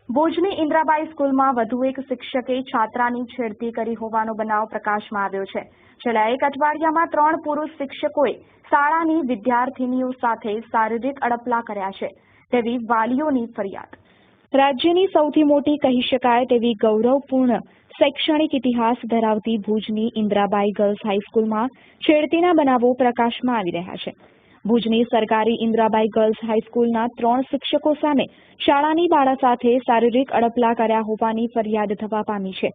ભુજની ઇન્દ્રાબાઈ સ્કૂલમાં વધુ એક શિક્ષકે છાત્રાની છેડતી કરી હોવાનો બનાવ પ્રકાશમાં આવ્યો છે। છેલ્લા એક અઠવાડિયામાં 3 પુરુષ શિક્ષકોએ શાળાની વિદ્યાર્થીનીઓ સાથે શારીરિક અડપલા કર્યા છે તેવી વાલીઓની ફરિયાદ। રાજ્યની સૌથી મોટી કહી શકાય તેવી ગૌરવપૂર્ણ શૈક્ષણિક ઇતિહાસ ધરાવતી ભુજની ઇન્દ્રાબાઈ ગર્લ્સ હાઈસ્કૂલમાં છેડતીના બનાવો પ્રકાશમાં આવી રહ્યા છે। ભુજની સરકારી ઇન્દ્રાબાઈ ગર્લ્સ હાઈસ્કૂલના 3 શિક્ષકો સામે શાળાની બાળા સાથે શારીરિક અડપલા કર્યા હોવાની ફરિયાદ થવા પામી છે।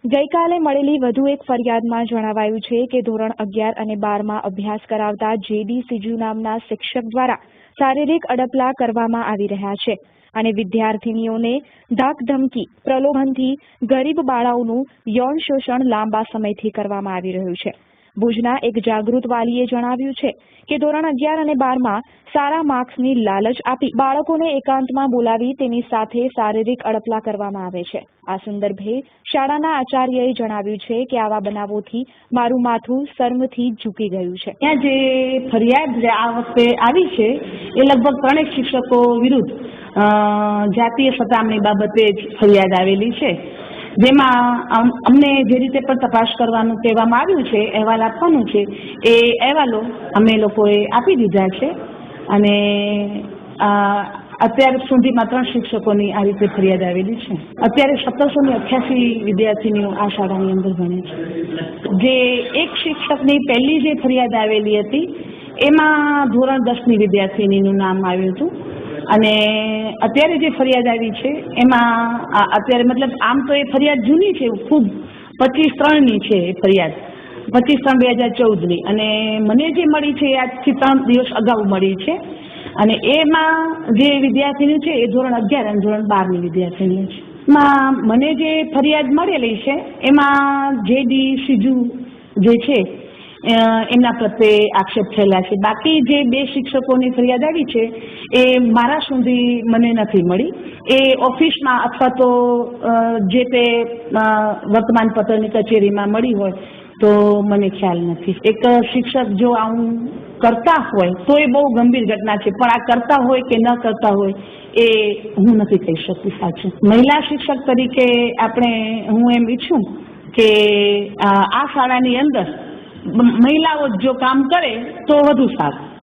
ગઈકાલે મળેલી વધુ એક ફરિયાદમાં જણાવાયું છે કે ધોરણ 11 અને 12માં અભ્યાસ કરાવતા જેડી સિજુ નામના શિક્ષક દ્વારા શારીરિક અડપલા કરવામાં આવી રહ્યા છે અને વિદ્યાર્થીનીઓને ધાકધમકી પ્રલોભનથી ગરીબ બાળાઓનું યૌન શોષણ લાંબા સમયથી કરવામાં આવી રહ્યું છે। ભુજના એક જાગૃત વાલીએ જણાવ્યું છે કે ધોરણ 11 અને 12માં સારા માર્ક્સની લાલચ આપી બાળકોને એકાંતમાં બોલાવી તેની સાથે શારીરિક અડપલા કરવામાં આવે છે। આ સંદર્ભે શાળાના આચાર્યએ જણાવ્યું છે કે આવા બનાવોથી મારું માથું શરમથી ઝૂકી ગયું છે। ત્યાં જે ફરિયાદ આ વખતે આવી છે એ લગભગ 3 શિક્ષકો વિરુદ્ધ જાતીય સતામણી બાબતે જ ફરિયાદ આવેલી છે, જેમાં અમને જે રીતે પણ તપાસ કરવાનું કહેવામાં આવ્યું છે, અહેવાલ આપવાનું છે, એ અહેવાલો અમે લોકોએ આપી દીધા છે અને અત્યાર સુધીમાં 3 શિક્ષકોની આ રીતે ફરિયાદ આવેલી છે। અત્યારે 1788 વિદ્યાર્થીનીઓ આ શાળાની અંદર ભણે છે। જે એક શિક્ષકની પહેલી જે ફરિયાદ આવેલી હતી એમાં ધોરણ 10ની વિદ્યાર્થીનીનું નામ આવ્યું હતું અને અત્યારે જે ફરિયાદ આવી છે એમાં અત્યારે મતલબ આમ તો એ ફરિયાદ જૂની છે, ખૂબ 25/3ની છે એ ફરિયાદ, 25/3/2014ની, અને મને જે મળી છે એ આજથી 3 દિવસ અગાઉ મળી છે અને એમાં જે વિદ્યાર્થીની છે એ ધોરણ 11 અને ધોરણ 12ની વિદ્યાર્થીની છે। એમાં મને જે ફરિયાદ મળેલી છે એમાં જેડી સિજુ જે છે એમના પ્રત્યે આક્ષેપ થયેલા છે। બાકી જે 2 શિક્ષકોની ફરિયાદ આવી છે એ મારા સુધી મને નથી મળી, એ ઓફિસમાં અથવા તો જે તે વર્તમાન પત્રની કચેરીમાં મળી હોય તો મને ખ્યાલ નથી। એક શિક્ષક જો આવું કરતા હોય તો એ બહુ ગંભીર ઘટના છે, પણ આ કરતા હોય કે ન કરતા હોય એ હું નથી કહી શકતી સાચું। મહિલા શિક્ષક તરીકે હું એમ ઈચ્છું કે આ શાળાની અંદર મહિલાઓ જો કામ કરે તો વધુ સારું।